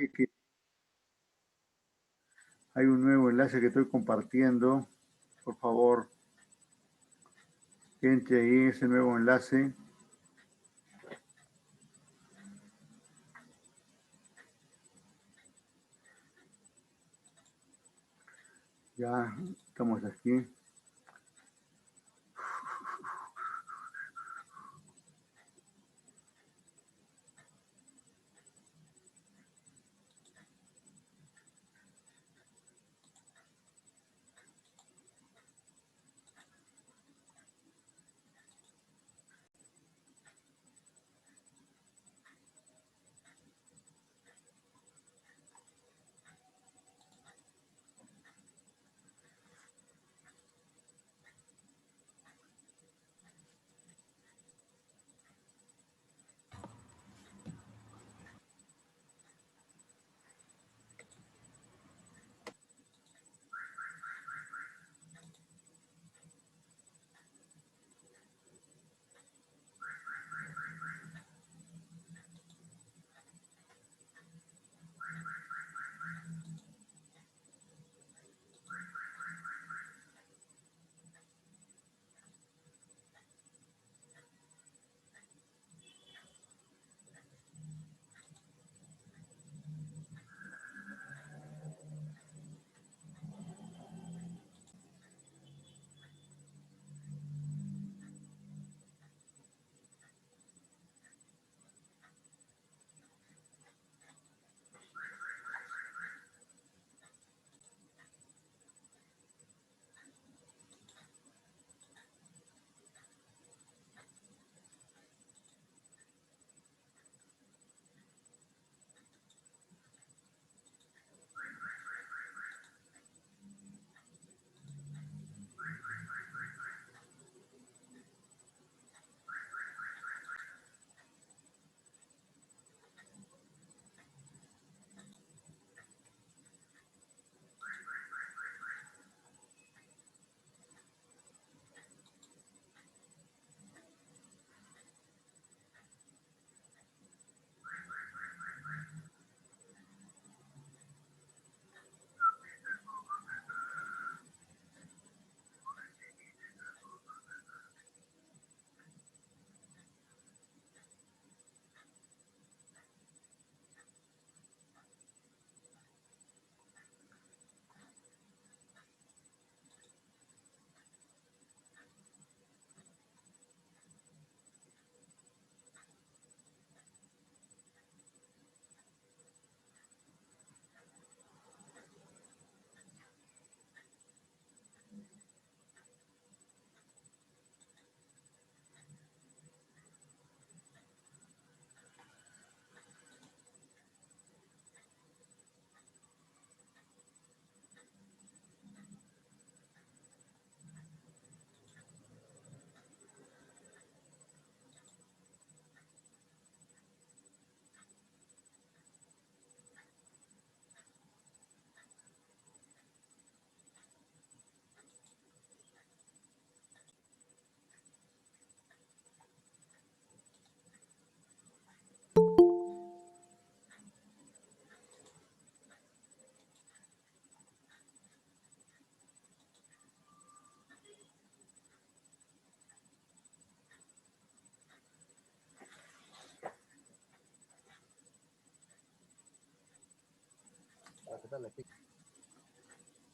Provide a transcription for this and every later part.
que hay un nuevo enlace que estoy compartiendo. Por favor, entre ahí ese nuevo enlace. Ya estamos aquí.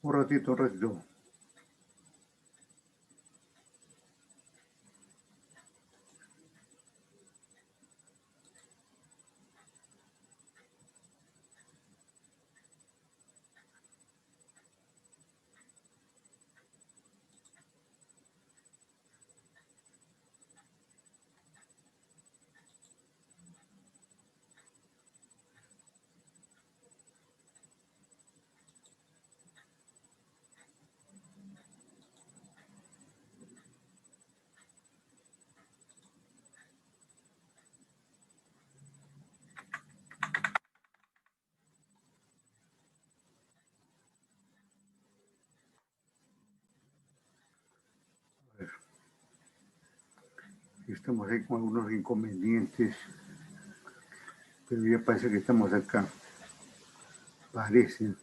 Un ratito, un ratito. Estamos ahí con algunos inconvenientes, pero ya parece que estamos acá. Parece.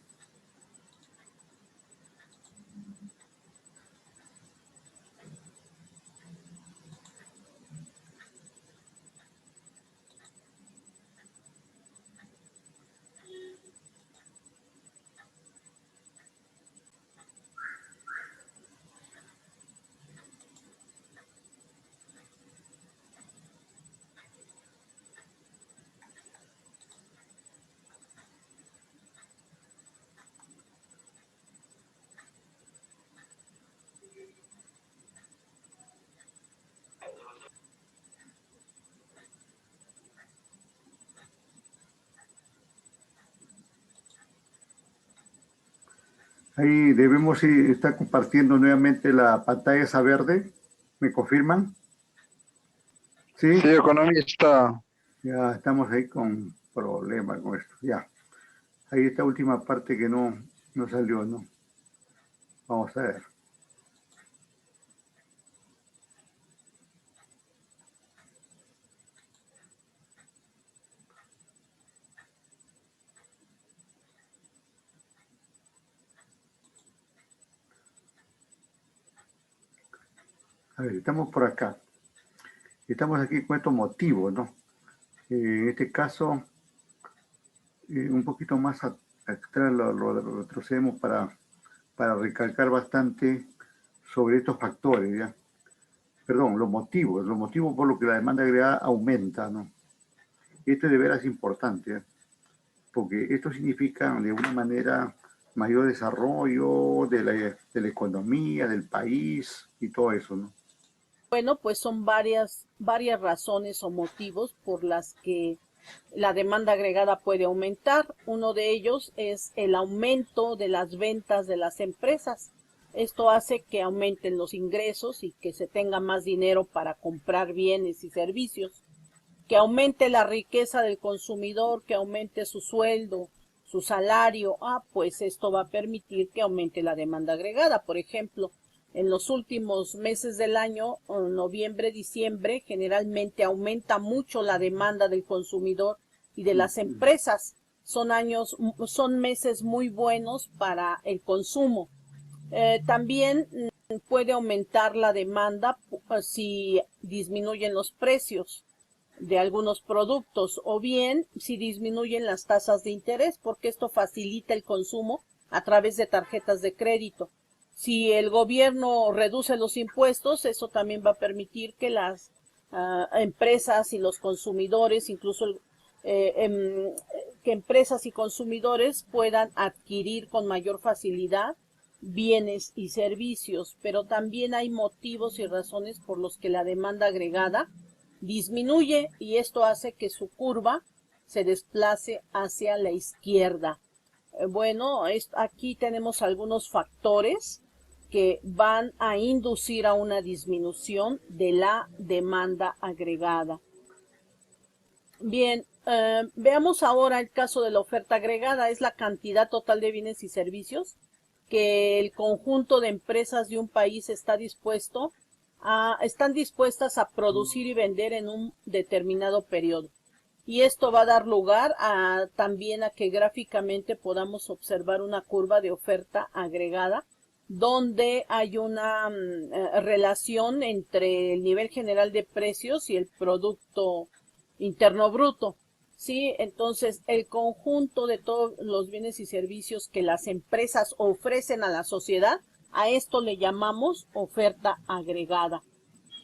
Ahí debemos estar compartiendo nuevamente la pantalla esa verde. ¿Me confirman? Sí, Sí, economista. ya estamos ahí con problemas con esto. Ya, ahí esta última parte que no salió, ¿no? Vamos a ver. A ver, estamos por acá. Estamos aquí con estos motivos, ¿no? En este caso, un poquito más atrás lo retrocedemos para recalcar bastante sobre estos factores, ¿ya? Perdón, los motivos por los que la demanda agregada aumenta, ¿no? Esto de veras importante, ¿eh? Porque esto significa de alguna manera mayor desarrollo de la economía, del país y todo eso, ¿no? Bueno, pues son varias razones o motivos por las que la demanda agregada puede aumentar. Uno de ellos es el aumento de las ventas de las empresas. Esto hace que aumenten los ingresos y que se tenga más dinero para comprar bienes y servicios, que aumente la riqueza del consumidor, que aumente su sueldo, su salario. Pues esto va a permitir que aumente la demanda agregada. Por ejemplo, en los últimos meses del año, noviembre, diciembre, generalmente aumenta mucho la demanda del consumidor y de las empresas. Son meses muy buenos para el consumo. También puede aumentar la demanda si disminuyen los precios de algunos productos, o bien si disminuyen las tasas de interés, porque esto facilita el consumo a través de tarjetas de crédito. Si el gobierno reduce los impuestos, eso también va a permitir que las empresas y los consumidores, incluso que empresas y consumidores puedan adquirir con mayor facilidad bienes y servicios. Pero también hay motivos y razones por los que la demanda agregada disminuye, y esto hace que su curva se desplace hacia la izquierda. Bueno, aquí tenemos algunos factores que van a inducir a una disminución de la demanda agregada. Bien, veamos ahora el caso de la oferta agregada. Es la cantidad total de bienes y servicios que el conjunto de empresas de un país están dispuestas a producir y vender en un determinado periodo. Y esto va a dar lugar también a que gráficamente podamos observar una curva de oferta agregada, donde hay una relación entre el nivel general de precios y el Producto Interno Bruto. ¿Sí? Entonces, el conjunto de todos los bienes y servicios que las empresas ofrecen a la sociedad, a esto le llamamos oferta agregada.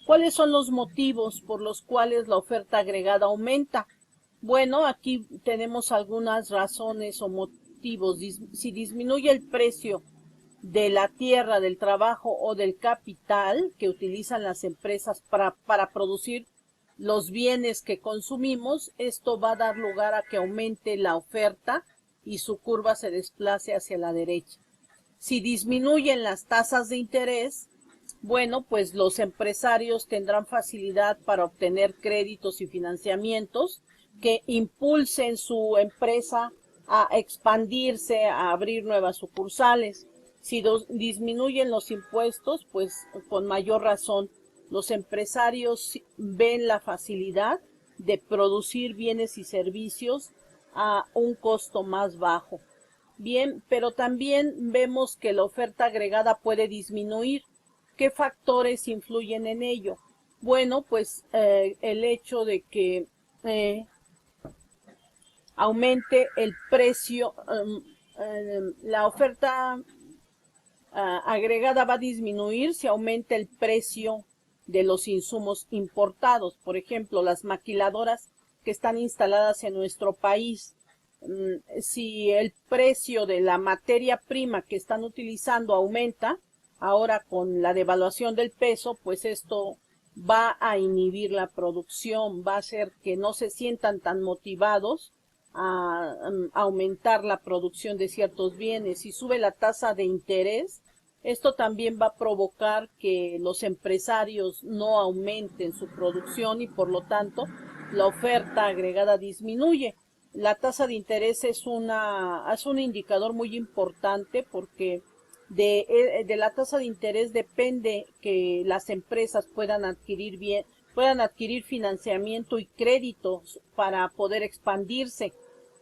¿Cuáles son los motivos por los cuales la oferta agregada aumenta? Bueno, aquí tenemos algunas razones o motivos. Si disminuye el precio de la tierra, del trabajo o del capital que utilizan las empresas para producir los bienes que consumimos, esto va a dar lugar a que aumente la oferta y su curva se desplace hacia la derecha. Si disminuyen las tasas de interés, bueno, pues los empresarios tendrán facilidad para obtener créditos y financiamientos que impulsen su empresa a expandirse, a abrir nuevas sucursales. Si disminuyen los impuestos, pues con mayor razón los empresarios ven la facilidad de producir bienes y servicios a un costo más bajo. Bien, pero también vemos que la oferta agregada puede disminuir. ¿Qué factores influyen en ello? Bueno, pues el hecho de que aumente el precio, la oferta agregada va a disminuir si aumenta el precio de los insumos importados. Por ejemplo, las maquiladoras que están instaladas en nuestro país. Si el precio de la materia prima que están utilizando aumenta, ahora con la devaluación del peso, pues esto va a inhibir la producción, va a hacer que no se sientan tan motivados a aumentar la producción de ciertos bienes. Si sube la tasa de interés, esto también va a provocar que los empresarios no aumenten su producción y por lo tanto la oferta agregada disminuye. La tasa de interés es un indicador muy importante porque de la tasa de interés depende que las empresas puedan adquirir financiamiento y créditos para poder expandirse.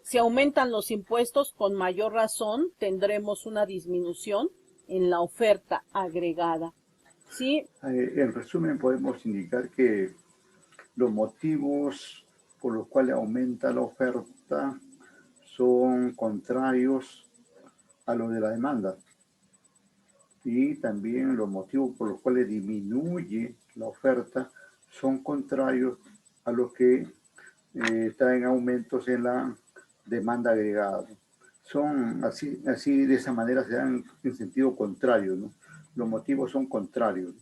Si aumentan los impuestos, con mayor razón tendremos una disminución en la oferta agregada. ¿Sí? En resumen, podemos indicar que los motivos por los cuales aumenta la oferta son contrarios a los de la demanda. Y también los motivos por los cuales disminuye la oferta son contrarios a los que traen aumentos en la demanda agregada. Son así de esa manera se dan en sentido contrario, ¿no? Los motivos son contrarios.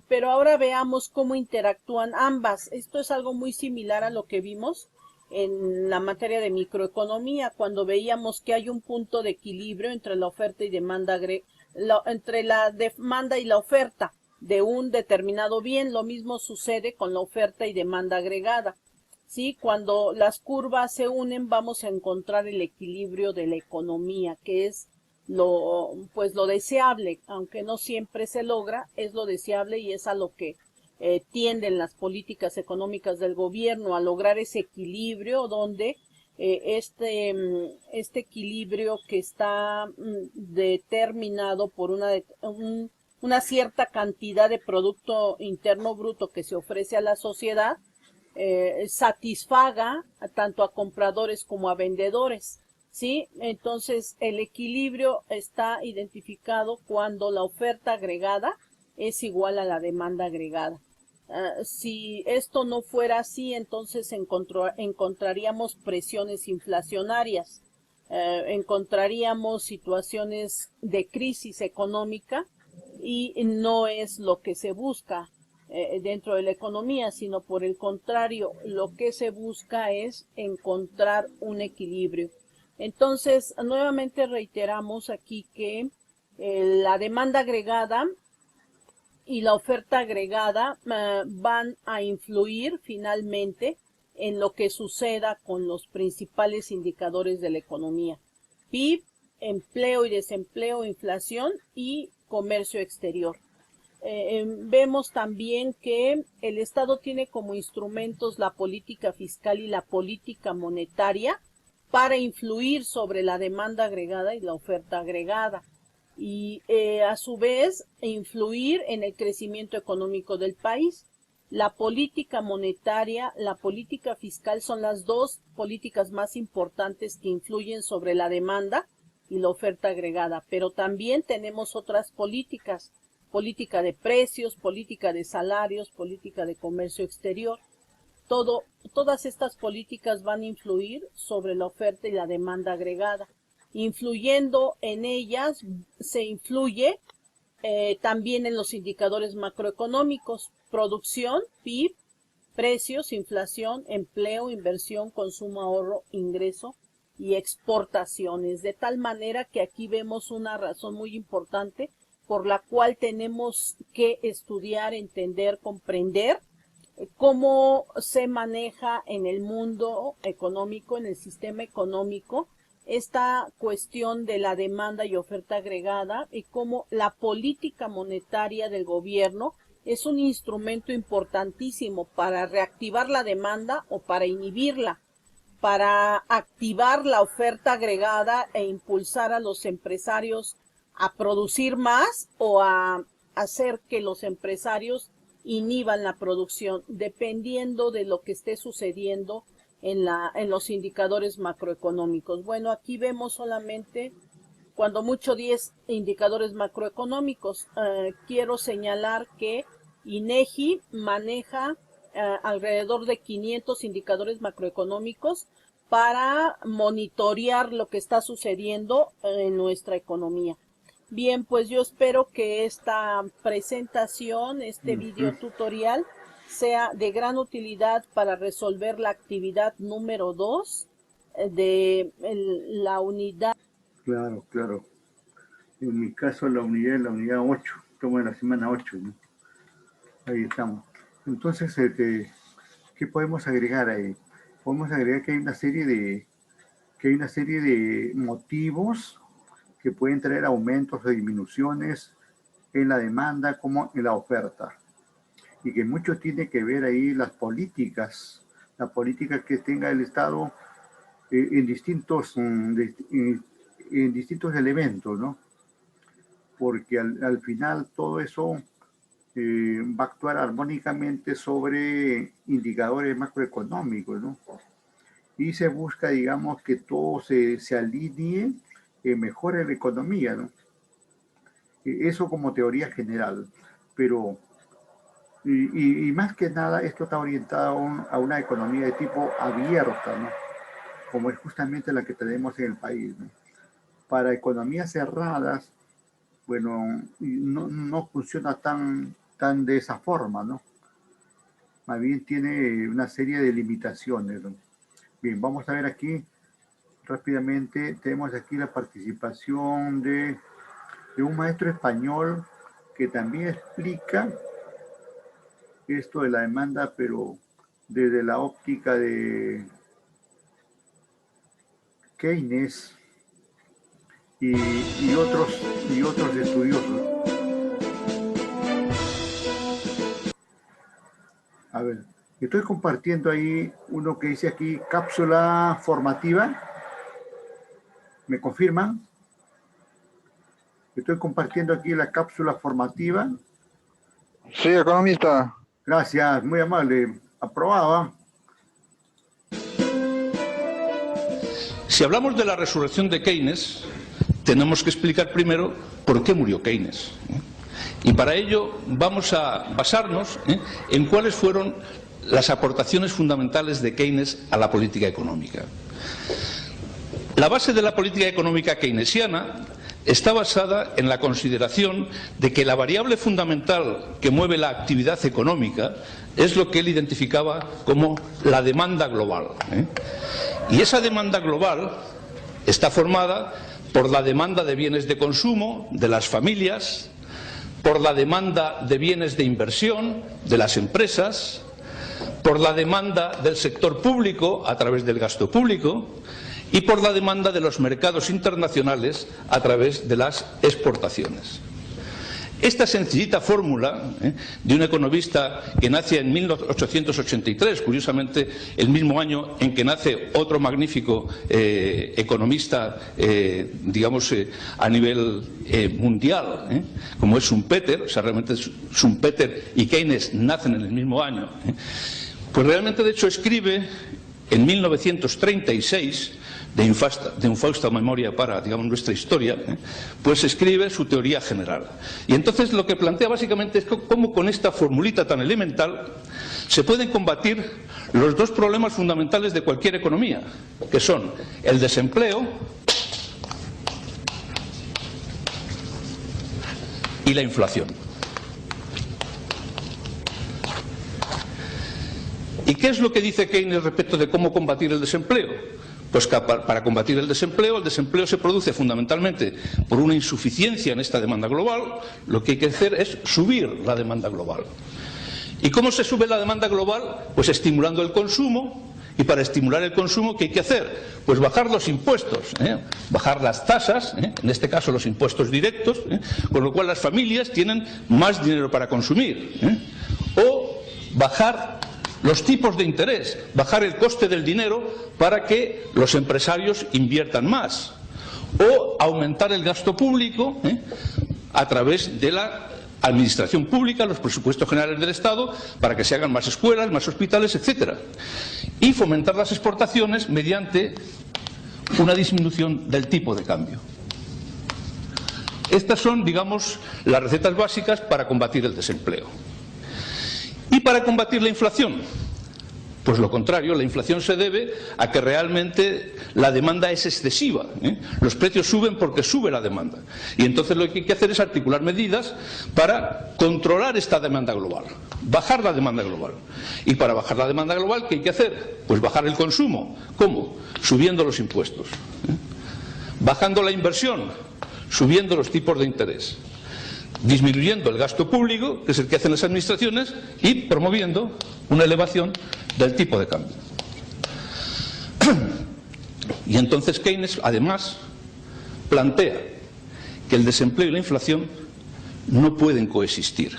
Pero ahora veamos cómo interactúan ambas. Esto es algo muy similar a lo que vimos en la materia de microeconomía, cuando veíamos que hay un punto de equilibrio entre la oferta y demanda, entre la demanda y la oferta de un determinado bien. Lo mismo sucede con la oferta y demanda agregada. ¿Sí? Cuando las curvas se unen, vamos a encontrar el equilibrio de la economía, que es lo deseable, aunque no siempre se logra, es lo deseable y es a lo que tienden las políticas económicas del gobierno, a lograr ese equilibrio donde este equilibrio que está determinado por una cierta cantidad de Producto Interno Bruto que se ofrece a la sociedad, satisfaga tanto a compradores como a vendedores. ¿Sí? Entonces, el equilibrio está identificado cuando la oferta agregada es igual a la demanda agregada. Si esto no fuera así, entonces encontraríamos presiones inflacionarias, encontraríamos situaciones de crisis económica y no es lo que se busca dentro de la economía, sino por el contrario, lo que se busca es encontrar un equilibrio. Entonces, nuevamente reiteramos aquí que la demanda agregada y la oferta agregada van a influir finalmente en lo que suceda con los principales indicadores de la economía: PIB, empleo y desempleo, inflación y comercio exterior. Vemos también que el Estado tiene como instrumentos la política fiscal y la política monetaria para influir sobre la demanda agregada y la oferta agregada y a su vez influir en el crecimiento económico del país. La política monetaria, la política fiscal son las dos políticas más importantes que influyen sobre la demanda y la oferta agregada, pero también tenemos otras políticas: política de precios, política de salarios, política de comercio exterior. Todas estas políticas van a influir sobre la oferta y la demanda agregada. Influyendo en ellas, se influye también en los indicadores macroeconómicos: producción, PIB, precios, inflación, empleo, inversión, consumo, ahorro, ingreso y exportaciones. De tal manera que aquí vemos una razón muy importante por la cual tenemos que estudiar, entender, comprender cómo se maneja en el mundo económico, en el sistema económico, esta cuestión de la demanda y oferta agregada, y cómo la política monetaria del gobierno es un instrumento importantísimo para reactivar la demanda o para inhibirla. para activar la oferta agregada e impulsar a los empresarios a producir más o a hacer que los empresarios inhiban la producción, dependiendo de lo que esté sucediendo en los indicadores macroeconómicos. Bueno, aquí vemos solamente, cuando mucho, 10 indicadores macroeconómicos. Quiero señalar que INEGI maneja alrededor de 500 indicadores macroeconómicos para monitorear lo que está sucediendo en nuestra economía. Bien, pues yo espero que esta presentación, este video tutorial, sea de gran utilidad para resolver la actividad número 2 de la unidad. Claro, claro. En mi caso la unidad 8, estamos en la semana 8, ¿no? Ahí estamos. Entonces, ¿qué podemos agregar ahí? Podemos agregar que hay una serie de motivos que pueden traer aumentos o disminuciones en la demanda como en la oferta. Y que mucho tiene que ver ahí la política que tenga el Estado en distintos elementos, ¿no? Porque al final todo eso va a actuar armónicamente sobre indicadores macroeconómicos, ¿no? Y se busca, digamos, que todo se alinee, mejore la economía, ¿no? Eso como teoría general, pero y más que nada esto está orientado a una economía de tipo abierta, ¿no? Como es justamente la que tenemos en el país, ¿no? Para economías cerradas, bueno, no funciona tan de esa forma, ¿no? Más bien tiene una serie de limitaciones, ¿no? Bien, vamos a ver aquí rápidamente. Tenemos aquí la participación de un maestro español que también explica esto de la demanda, pero desde la óptica de Keynes y otros estudiosos. A ver, estoy compartiendo ahí uno que dice aquí cápsula formativa. ¿Me confirman? Estoy compartiendo aquí la cápsula formativa. Sí, economista. Gracias, muy amable. Aprobada. Si hablamos de la resurrección de Keynes, tenemos que explicar primero por qué murió Keynes. Y para ello vamos a basarnos en cuáles fueron las aportaciones fundamentales de Keynes a la política económica. La base de la política económica keynesiana está basada en la consideración de que la variable fundamental que mueve la actividad económica es lo que él identificaba como la demanda global. Y esa demanda global está formada por la demanda de bienes de consumo de las familias, por la demanda de bienes de inversión de las empresas, por la demanda del sector público a través del gasto público y por la demanda de los mercados internacionales a través de las exportaciones. Esta sencillita fórmula de un economista que nace en 1883, curiosamente el mismo año en que nace otro magnífico economista, digamos, a nivel mundial, como es Schumpeter, o sea, realmente Schumpeter y Keynes nacen en el mismo año, pues realmente de hecho escribe en 1936, de infausta memoria para, digamos, nuestra historia, pues escribe su teoría general. Y entonces lo que plantea básicamente es cómo con esta formulita tan elemental se pueden combatir los dos problemas fundamentales de cualquier economía, que son el desempleo y la inflación. ¿Y qué es lo que dice Keynes respecto de cómo combatir el desempleo? Pues que para combatir el desempleo se produce fundamentalmente por una insuficiencia en esta demanda global. Lo que hay que hacer es subir la demanda global. ¿Y cómo se sube la demanda global? Pues estimulando el consumo. Y para estimular el consumo, ¿qué hay que hacer? Pues bajar los impuestos, bajar las tasas, en este caso los impuestos directos, con lo cual las familias tienen más dinero para consumir. O bajar los tipos de interés, bajar el coste del dinero para que los empresarios inviertan más, o aumentar el gasto público a través de la administración pública, los presupuestos generales del Estado, para que se hagan más escuelas, más hospitales, etcétera, y fomentar las exportaciones mediante una disminución del tipo de cambio. Estas son, digamos, las recetas básicas para combatir el desempleo. ¿Y para combatir la inflación? Pues lo contrario, la inflación se debe a que realmente la demanda es excesiva. Los precios suben porque sube la demanda. Y entonces lo que hay que hacer es articular medidas para controlar esta demanda global, bajar la demanda global. Y para bajar la demanda global, ¿qué hay que hacer? Pues bajar el consumo. ¿Cómo? Subiendo los impuestos. Bajando la inversión, subiendo los tipos de interés. Disminuyendo el gasto público, que es el que hacen las administraciones, y promoviendo una elevación del tipo de cambio. Y entonces Keynes, además, plantea que el desempleo y la inflación no pueden coexistir.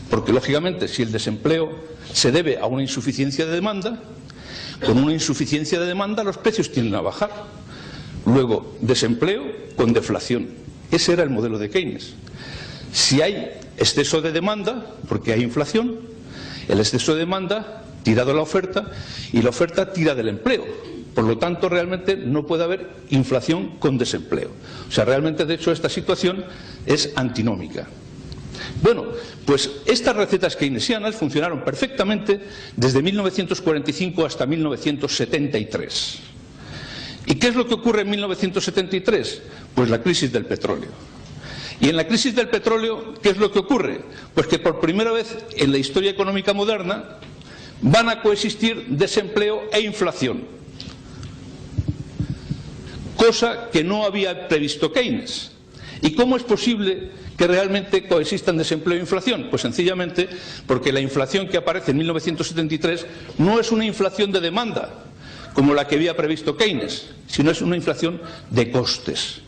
Porque, lógicamente, si el desempleo se debe a una insuficiencia de demanda, con una insuficiencia de demanda los precios tienden a bajar. Luego, desempleo con deflación. Ese era el modelo de Keynes. Si hay exceso de demanda, porque hay inflación, el exceso de demanda tira de la oferta y la oferta tira del empleo. Por lo tanto, realmente no puede haber inflación con desempleo. O sea, realmente, de hecho, esta situación es antinómica. Bueno, pues estas recetas keynesianas funcionaron perfectamente desde 1945 hasta 1973. ¿Y qué es lo que ocurre en 1973? Pues la crisis del petróleo. Y en la crisis del petróleo, ¿qué es lo que ocurre? Pues que por primera vez en la historia económica moderna van a coexistir desempleo e inflación. Cosa que no había previsto Keynes. ¿Y cómo es posible que realmente coexistan desempleo e inflación? Pues sencillamente porque la inflación que aparece en 1973 no es una inflación de demanda, como la que había previsto Keynes, sino es una inflación de costes.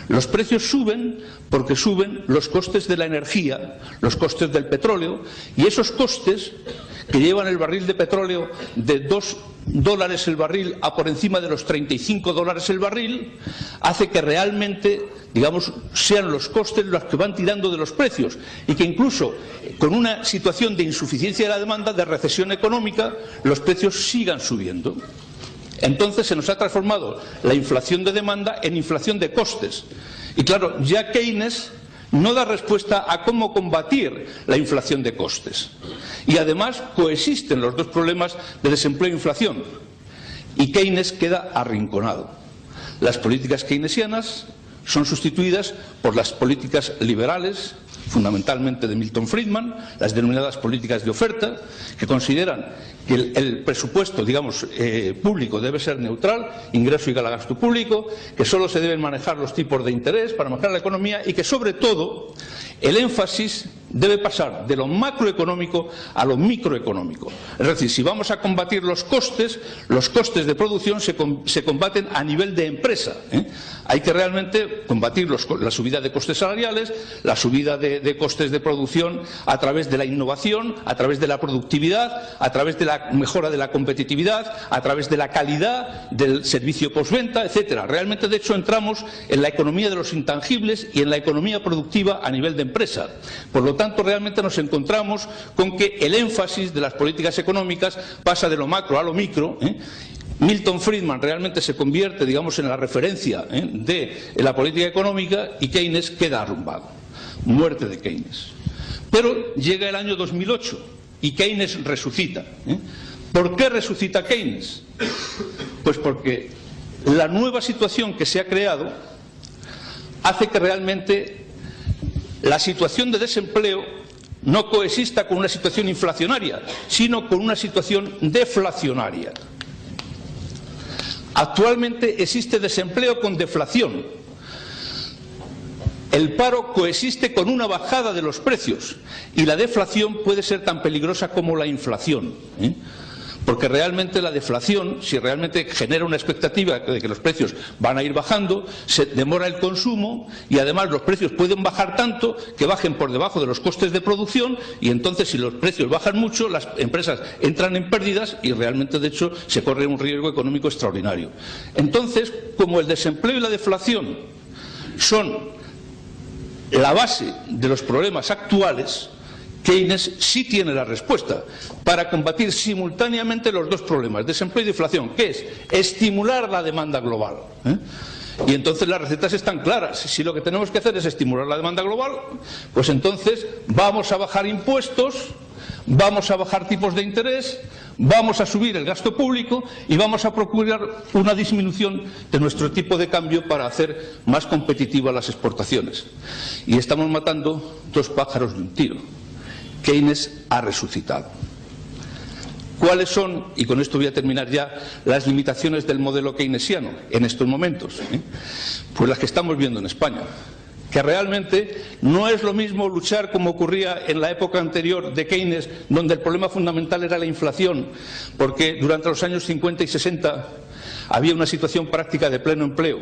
Los precios suben porque suben los costes de la energía, los costes del petróleo, y esos costes que llevan el barril de petróleo de $2 el barril a por encima de los $35 el barril, hace que realmente, digamos, sean los costes los que van tirando de los precios, y que incluso con una situación de insuficiencia de la demanda, de recesión económica, los precios sigan subiendo. Entonces se nos ha transformado la inflación de demanda en inflación de costes. Y claro, ya Keynes no da respuesta a cómo combatir la inflación de costes. Y además coexisten los dos problemas de desempleo e inflación. Y Keynes queda arrinconado. Las políticas keynesianas son sustituidas por las políticas liberales, fundamentalmente de Milton Friedman, las denominadas políticas de oferta, que consideran que el presupuesto, digamos, público debe ser neutral, ingreso igual a gasto público, que solo se deben manejar los tipos de interés para mejorar la economía y que, sobre todo, el énfasis debe pasar de lo macroeconómico a lo microeconómico. Es decir, si vamos a combatir los costes de producción se combaten a nivel de empresa. Hay que realmente combatir la subida de costes salariales, la subida de costes de producción a través de la innovación, a través de la productividad, a través de la mejora de la competitividad, a través de la calidad del servicio postventa, etcétera. Realmente, de hecho, entramos en la economía de los intangibles y en la economía productiva a nivel de empresa. Por lo tanto, realmente nos encontramos con que el énfasis de las políticas económicas pasa de lo macro a lo micro. Milton Friedman realmente se convierte, digamos, en la referencia de la política económica, y Keynes queda arrumbado. Muerte de Keynes. Pero llega el año 2008 y Keynes resucita. ¿Por qué resucita Keynes? Pues porque la nueva situación que se ha creado hace que realmente la situación de desempleo no coexista con una situación inflacionaria, sino con una situación deflacionaria. Actualmente existe desempleo con deflación. El paro coexiste con una bajada de los precios y la deflación puede ser tan peligrosa como la inflación. porque realmente la deflación, si realmente genera una expectativa de que los precios van a ir bajando, se demora el consumo y además los precios pueden bajar tanto que bajen por debajo de los costes de producción, y entonces si los precios bajan mucho las empresas entran en pérdidas y realmente de hecho se corre un riesgo económico extraordinario. Entonces, como el desempleo y la deflación son la base de los problemas actuales, Keynes sí tiene la respuesta para combatir simultáneamente los dos problemas, desempleo y deflación, que es estimular la demanda global. Y entonces las recetas están claras. Si lo que tenemos que hacer es estimular la demanda global, pues entonces vamos a bajar impuestos, vamos a bajar tipos de interés, vamos a subir el gasto público y vamos a procurar una disminución de nuestro tipo de cambio para hacer más competitivas las exportaciones. Y estamos matando dos pájaros de un tiro. Keynes ha resucitado. ¿Cuáles son, y con esto voy a terminar ya, las limitaciones del modelo keynesiano en estos momentos? Pues las que estamos viendo en España, que realmente no es lo mismo luchar como ocurría en la época anterior de Keynes, donde el problema fundamental era la inflación, porque durante los años 50 y 60 había una situación práctica de pleno empleo,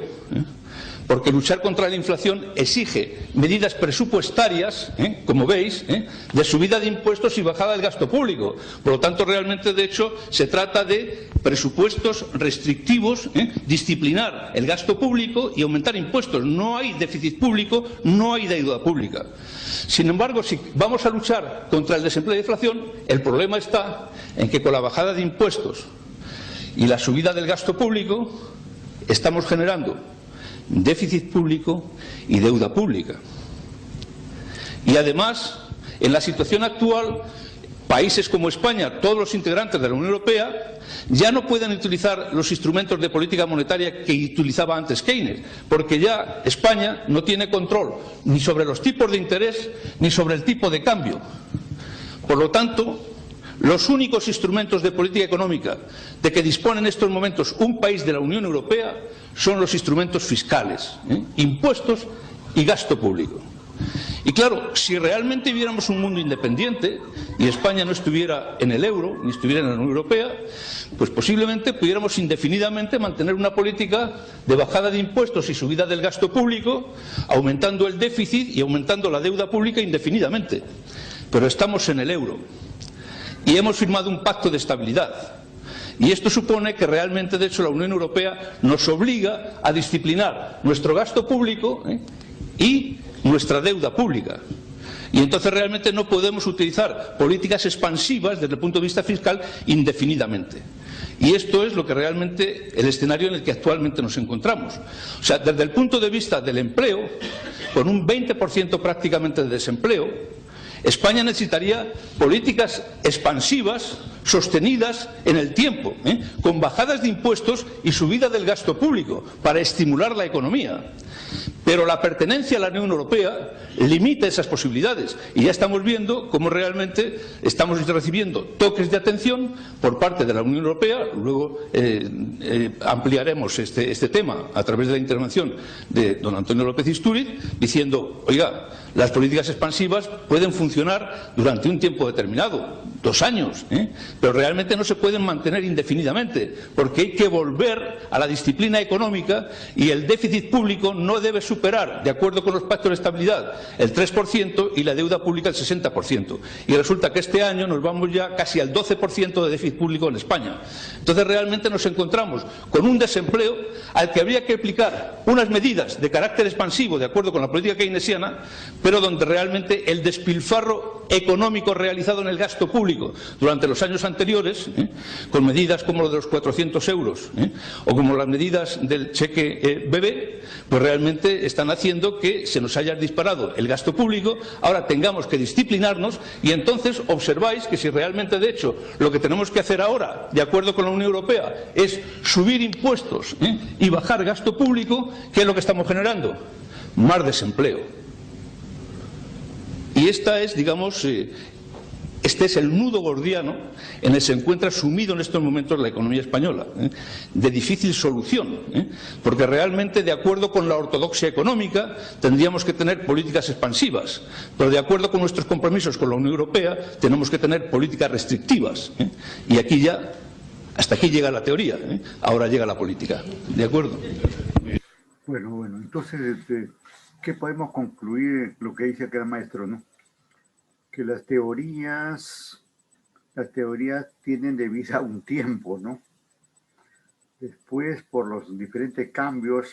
porque luchar contra la inflación exige medidas presupuestarias, como veis, de subida de impuestos y bajada del gasto público. Por lo tanto, realmente, de hecho, se trata de presupuestos restrictivos, disciplinar el gasto público y aumentar impuestos. No hay déficit público, no hay deuda pública. Sin embargo, si vamos a luchar contra el desempleo y la inflación, el problema está en que con la bajada de impuestos y la subida del gasto público estamos generando déficit público y deuda pública. Y además, en la situación actual, países como España, todos los integrantes de la Unión Europea, ya no pueden utilizar los instrumentos de política monetaria que utilizaba antes Keynes, porque ya España no tiene control ni sobre los tipos de interés ni sobre el tipo de cambio. Por lo tanto, los únicos instrumentos de política económica de que dispone en estos momentos un país de la Unión Europea son los instrumentos fiscales, impuestos y gasto público. Y claro, si realmente viéramos un mundo independiente y España no estuviera en el euro ni estuviera en la Unión Europea, pues posiblemente pudiéramos indefinidamente mantener una política de bajada de impuestos y subida del gasto público, aumentando el déficit y aumentando la deuda pública indefinidamente. Pero estamos en el euro y hemos firmado un pacto de estabilidad. Y esto supone que realmente, de hecho, la Unión Europea nos obliga a disciplinar nuestro gasto público y nuestra deuda pública. Y entonces realmente no podemos utilizar políticas expansivas desde el punto de vista fiscal indefinidamente. Y esto es lo que realmente el escenario en el que actualmente nos encontramos. O sea, desde el punto de vista del empleo, con un 20% prácticamente de desempleo, España necesitaría políticas expansivas sostenidas en el tiempo, con bajadas de impuestos y subida del gasto público para estimular la economía. Pero la pertenencia a la Unión Europea limita esas posibilidades y ya estamos viendo cómo realmente estamos recibiendo toques de atención por parte de la Unión Europea. Luego ampliaremos este tema a través de la intervención de don Antonio López Istúriz, diciendo, oiga, las políticas expansivas pueden funcionar durante un tiempo determinado, 2 años, pero realmente no se pueden mantener indefinidamente, porque hay que volver a la disciplina económica y el déficit público no debe superar, de acuerdo con los pactos de estabilidad, el 3% y la deuda pública el 60%. Y resulta que este año nos vamos ya casi al 12% de déficit público en España. Entonces realmente nos encontramos con un desempleo al que habría que aplicar unas medidas de carácter expansivo, de acuerdo con la política keynesiana, pero donde realmente el despilfarro económico realizado en el gasto público durante los años anteriores, con medidas como lo de los 400 euros o como las medidas del cheque bebé, pues realmente están haciendo que se nos haya disparado el gasto público, ahora tengamos que disciplinarnos y entonces observáis que si realmente de hecho lo que tenemos que hacer ahora, de acuerdo con la Unión Europea, es subir impuestos y bajar gasto público, ¿qué es lo que estamos generando? Más desempleo. Y esta es, digamos, este es el nudo gordiano en el que se encuentra sumido en estos momentos la economía española, de difícil solución, porque realmente, de acuerdo con la ortodoxia económica, tendríamos que tener políticas expansivas, pero de acuerdo con nuestros compromisos con la Unión Europea, tenemos que tener políticas restrictivas. Y aquí ya Hasta aquí llega la teoría, ahora llega la política. ¿De acuerdo? Bueno, entonces, ¿qué podemos concluir lo que dice acá el maestro, no? Que las teorías tienen de vida un tiempo, ¿no? Después, por los diferentes cambios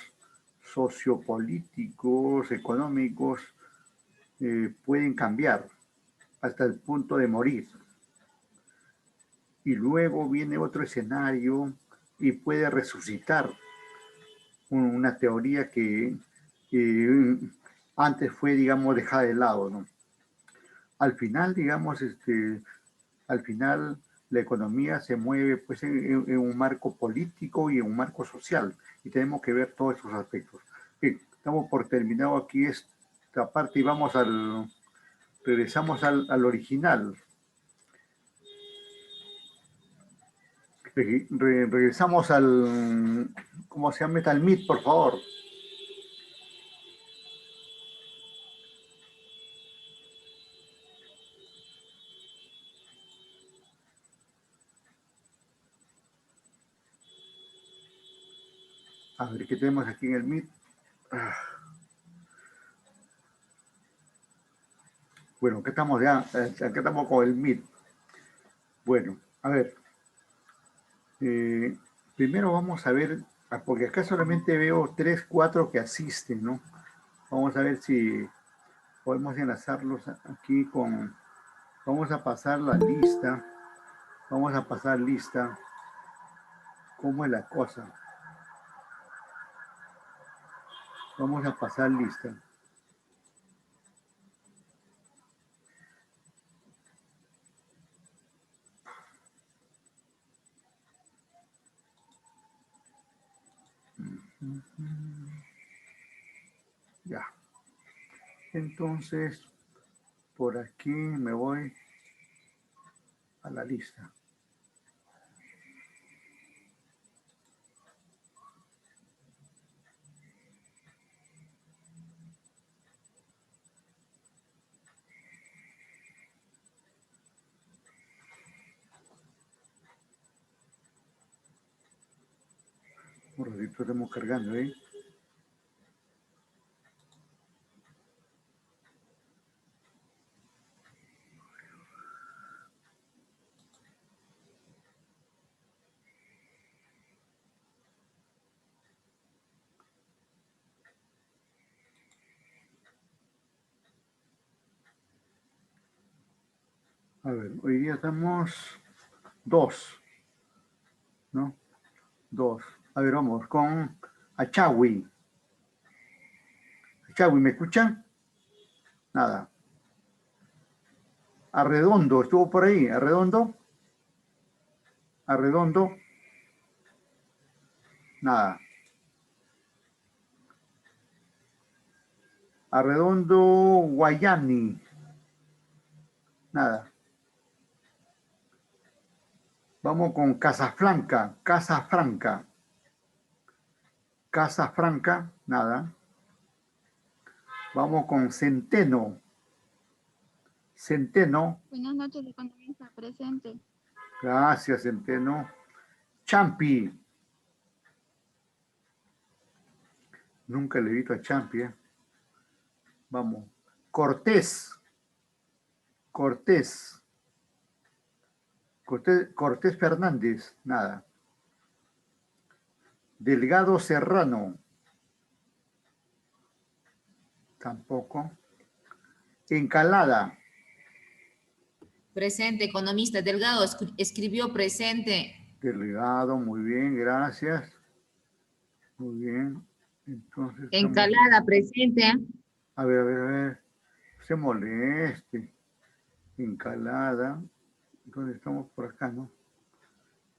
sociopolíticos, económicos, pueden cambiar hasta el punto de morir. Y luego viene otro escenario y puede resucitar una teoría que antes fue, digamos, dejada de lado, ¿no? Al final, digamos, al final la economía se mueve pues en un marco político y en un marco social, y tenemos que ver todos esos aspectos. Bien, estamos por terminado aquí esta parte y regresamos al original. Regresamos al, ¿cómo se llama? Al MIT, por favor. A ver, ¿qué tenemos aquí en el MIT? Bueno, acá estamos ya, acá estamos con el MIT. Bueno, a ver. Primero vamos a ver, porque acá solamente veo 3, 4 que asisten, ¿no? Vamos a ver si podemos enlazarlos aquí con... Vamos a pasar la lista. Vamos a pasar lista. ¿Cómo es la cosa? Vamos a pasar lista. Ya. Entonces, por aquí me voy a la lista. Un ratito estamos cargando, ¿eh? A ver, hoy día estamos 2, ¿no? 2. A ver, vamos con Achawi. Achawi, ¿me escuchan? Nada. Arredondo, estuvo por ahí. Arredondo. Arredondo. Nada. Arredondo Guayani. Nada. Vamos con Casafranca. Casafranca. Casafranca. Nada. Vamos con Centeno. Centeno. Buenas noches, economista presente. Gracias, Centeno. Champi. Nunca le he visto a Champi, ¿eh? Vamos. Cortés. Cortés. Cortés Fernández. Nada. Delgado Serrano. Tampoco. Encalada. Presente, economista. Delgado escribió presente. Delgado, muy bien, gracias. Muy bien. Entonces. Encalada, presente. A ver. Se moleste. Encalada. Entonces estamos por acá, ¿no?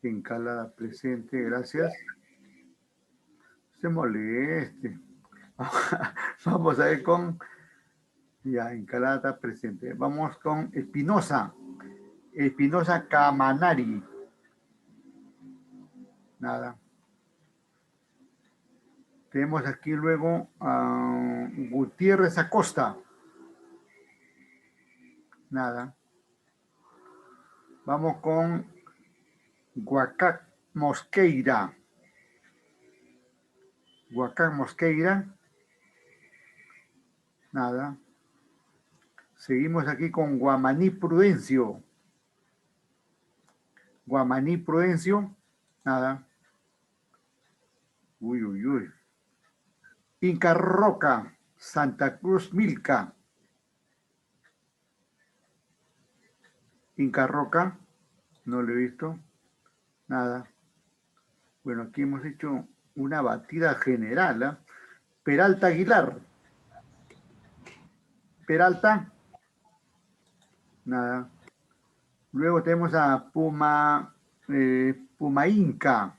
Encalada presente, gracias. Se moleste. Vamos a ver con... Ya, Encalada presente. Vamos con Espinosa. Espinosa Camanari. Nada. Tenemos aquí luego a Gutiérrez Acosta. Nada. Vamos con Mosqueira. Huacán Mosqueira. Nada. Seguimos aquí con Guamaní Prudencio. Guamaní Prudencio. Nada. Uy, uy, uy. Inca Roca. Santa Cruz Milca. Inca Roca. No lo he visto. Nada. Bueno, aquí hemos hecho una batida general. ¿Eh? Peralta Aguilar. Peralta. Nada. Luego tenemos a Puma Inca.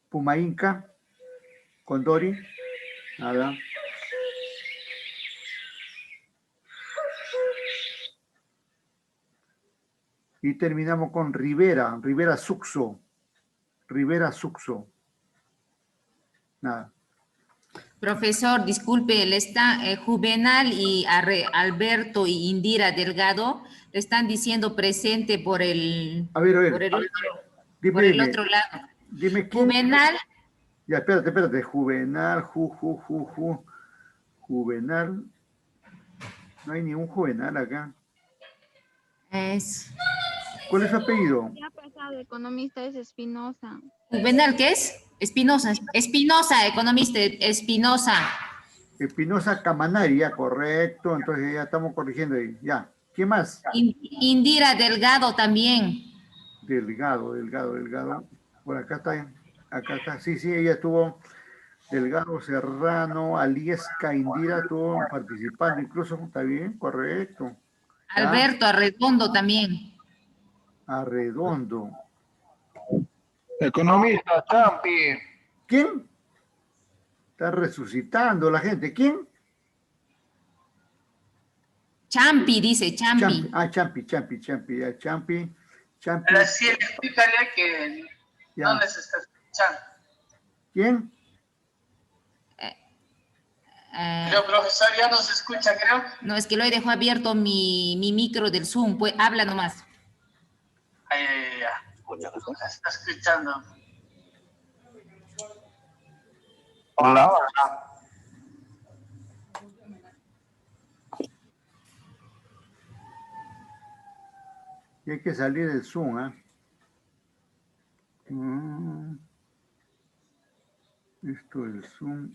Puma Inca. Condori. Nada. Y terminamos con Rivera. Rivera Suxo. Rivera Suxo. Nada. Profesor, disculpe, le está Juvenal y Alberto y Indira Delgado le están diciendo presente por el, A ver. por el, Dime. otro lado. Dime quién. Juvenal, Ya, espérate. Juvenal, Juvenal. No hay ningún Juvenal acá. es ¿Cuál es su apellido? Ya ha pasado, economista es Espinosa. Juvenal, ¿qué es? Espinosa, economista, Espinosa. Espinosa Camanari, ya, correcto. Entonces ya estamos corrigiendo ahí. Ya. ¿Quién más? Indira Delgado también. Delgado. Por acá está. Sí, ella estuvo. Delgado, Serrano, Aliesca, Indira, estuvo participando. Incluso, está bien, correcto. Ya. Alberto Arredondo también. Arredondo. Economista, Champi. ¿Quién? Está resucitando la gente. ¿Quién? Champi, dice Champi. Champi. Ya, Champi. Ahora sí, explícale que Ya. dónde se está escuchando. ¿Quién? Creo, profesor, ya no se escucha, creo. No, es que lo he dejado abierto mi micro del Zoom, pues habla nomás. Ya. Está escuchando. Hola. Y hay que salir del Zoom, ¿ah? Esto del Zoom.